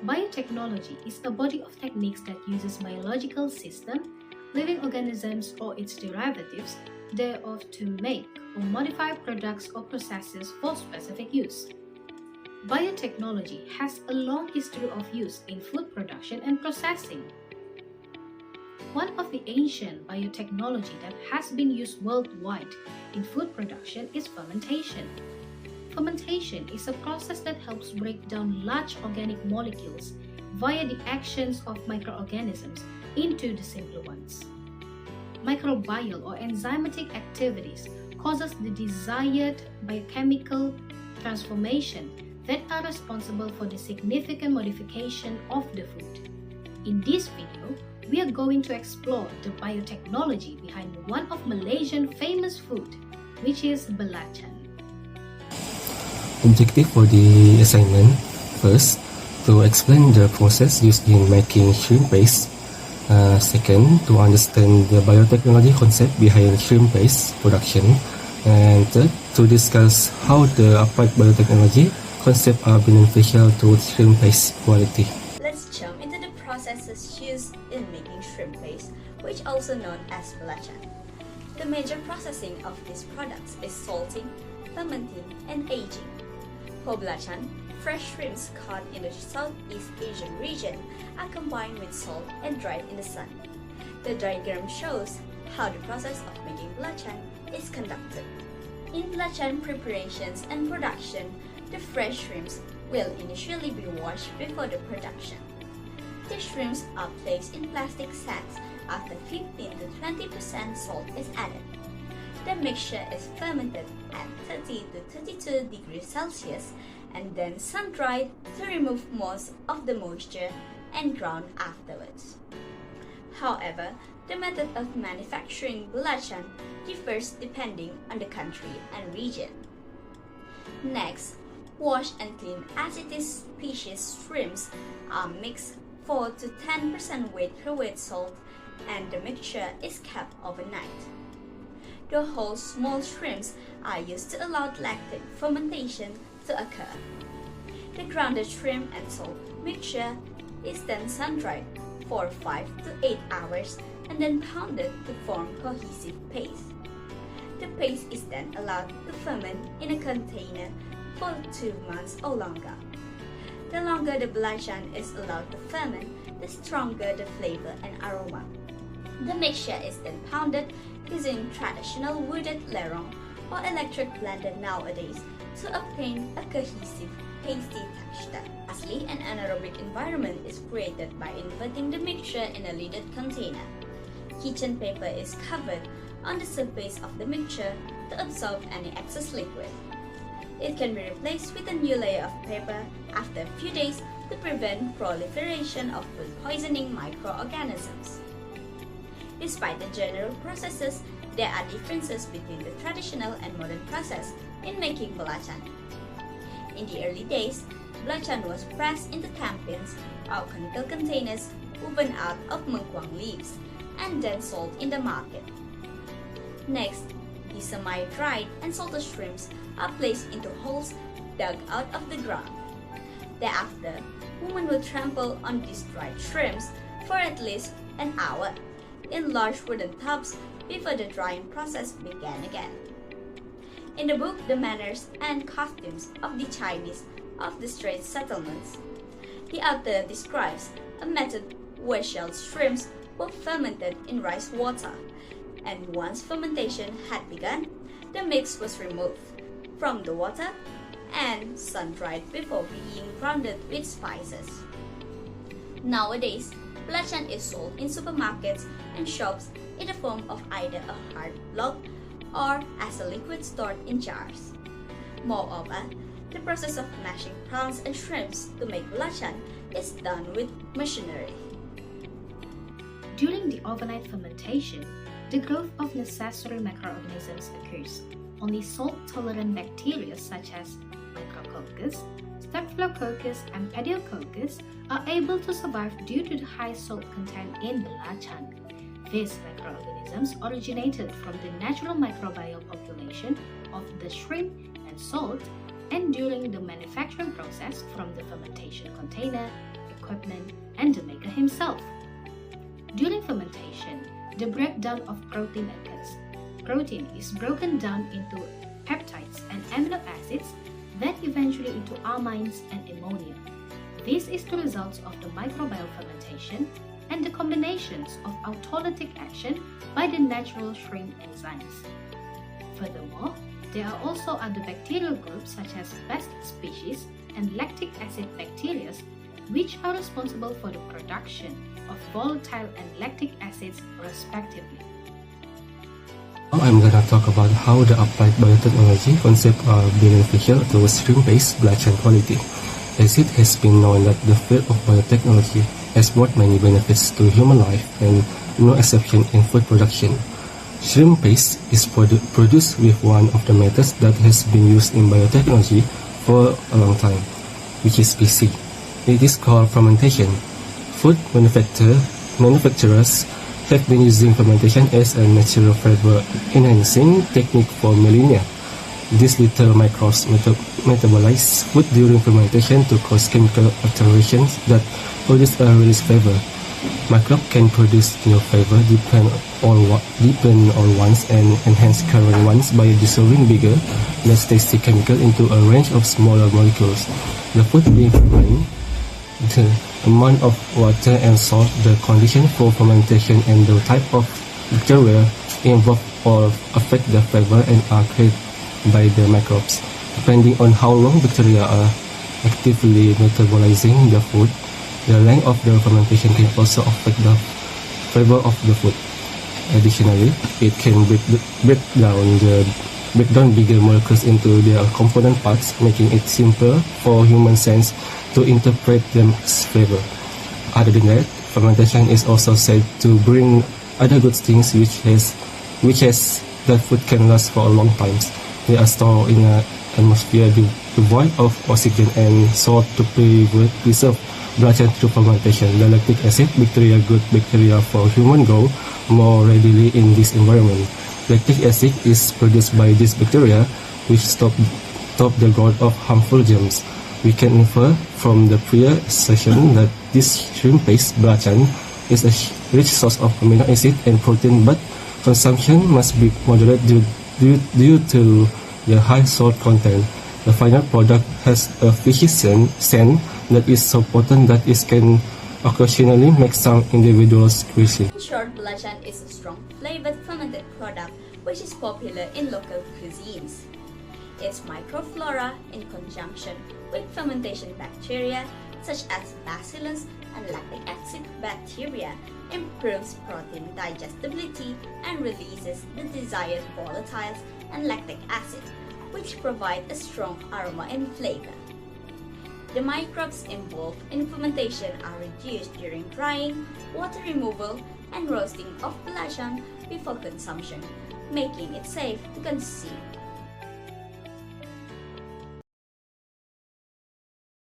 Biotechnology is a body of techniques that uses biological system, living organisms or its derivatives thereof to make or modify products or processes for specific use. Biotechnology has a long history of use in food production and processing. One of the ancient biotechnology that has been used worldwide in food production is fermentation. Fermentation is a process that helps break down large organic molecules via the actions of microorganisms into the simpler ones. Microbial or enzymatic activities causes the desired biochemical transformation that are responsible for the significant modification of the food. In this video, we are going to explore the biotechnology behind one of Malaysian famous food, which is belacan. Objective for the assignment: first, to explain the process used in making shrimp paste. Second, to understand the biotechnology concept behind shrimp paste production. And third, to discuss how the applied biotechnology concept are beneficial to shrimp paste quality. Let's jump into the processes used in making shrimp paste, which also known as belacan. The major processing of these products is salting, fermenting, and aging. For belacan, fresh shrimps caught in the Southeast Asian region are combined with salt and dried in the sun. The diagram shows how the process of making belacan is conducted. In belacan preparations and production, the fresh shrimps will initially be washed before the production. The shrimps are placed in plastic sacks after 15 to 20% salt is added. The mixture is fermented at 30 to 32 degrees Celsius and then sun-dried to remove most of the moisture and ground afterwards. However, the method of manufacturing belacan differs depending on the country and region. Next, wash and clean acetic species shrimps are mixed 4 to 10% weight per weight salt, and the mixture is kept overnight. The whole small shrimps are used to allow lactic fermentation to occur. The grounded shrimp and salt mixture is then sun-dried for 5 to 8 hours and then pounded to form cohesive paste. The paste is then allowed to ferment in a container for 2 months or longer. The longer the belacan is allowed to ferment, the stronger the flavor and aroma. The mixture is then pounded using traditional wooded lerong or electric blender nowadays to obtain a cohesive, pasty texture. Lastly, an anaerobic environment is created by inverting the mixture in a lidded container. Kitchen paper is covered on the surface of the mixture to absorb any excess liquid. It can be replaced with a new layer of paper after a few days to prevent proliferation of food poisoning microorganisms. Despite the general processes, there are differences between the traditional and modern process in making belacan. In the early days, belacan was pressed into tampins or conical containers woven out of mengkuang leaves and then sold in the market. Next, the semi-dried and salted shrimps are placed into holes dug out of the ground. Thereafter, women would trample on these dried shrimps for at least an hour in large wooden tubs before the drying process began again. In the book The Manners and Costumes of the Chinese of the Straits Settlements, the author describes a method where shelled shrimps were fermented in rice water, and once fermentation had begun, the mix was removed from the water and sun-dried before being grounded with spices. Nowadays, belacan is sold in supermarkets and shops in the form of either a hard block or as a liquid stored in jars. Moreover, the process of mashing prawns and shrimps to make belacan is done with machinery. During the overnight fermentation, the growth of necessary microorganisms occurs. Only salt-tolerant bacteria such as Micrococcus, Staphylococcus, and Pediococcus are able to survive due to the high salt content in belacan. These microorganisms originated from the natural microbial population of the shrimp and salt, and during the manufacturing process from the fermentation container, equipment, and the maker himself. During fermentation, the breakdown of protein occurs. Protein is broken down into peptides and amino acids, then eventually into amines and ammonia. This is the result of the microbial fermentation and the combinations of autolytic action by the natural shrimp enzymes. Furthermore, there are also other bacterial groups such as pest species and lactic acid bacteria, which are responsible for the production of volatile and lactic acids respectively. Now I'm gonna talk about how the applied biotechnology concept are beneficial to shrimp Paste-Belacan quality. As it has been known that the field of biotechnology has brought many benefits to human life and no exception in food production. Shrimp paste is produced with one of the methods that has been used in biotechnology for a long time, which is PC. It is called fermentation. Food manufacturers have been using fermentation as a natural flavor enhancing technique for millennia. These little microbes metabolize food during fermentation to cause chemical alterations that produce a released flavor. Microbes can produce new flavor depend on ones and enhance current ones by dissolving bigger, less tasty chemical into a range of smaller molecules. The food being fermented, the amount of water and salt, the condition for fermentation, and the type of bacteria involved all affect the flavor and are created by the microbes. Depending on how long bacteria are actively metabolizing the food, the length of the fermentation can also affect the flavor of the food. Additionally, it can break down bigger molecules into their component parts, making it simpler for human sense to interpret them's flavor. Other than that, fermentation is also said to bring other good things which has that food can last for a long time. They are stored in an atmosphere devoid of oxygen and salt to preserve belacan through fermentation. The lactic acid bacteria, good bacteria for human, grow more readily in this environment. Lactic acid is produced by these bacteria, which stop the growth of harmful germs. We can infer from the prior assertion that this shrimp Paste-Belacan is a rich source of amino acid and protein, but consumption must be moderate due to the high salt content. The final product has a fishy scent that is so potent that it can occasionally make some individuals crazy. In short, belacan is a strong flavored fermented product which is popular in local cuisines. Its microflora, in conjunction with fermentation bacteria such as bacillus and lactic acid bacteria, improves protein digestibility and releases the desired volatiles and lactic acid, which provide a strong aroma and flavor. The microbes involved in fermentation are reduced during drying, water removal, and roasting of belacan before consumption, making it safe to consume.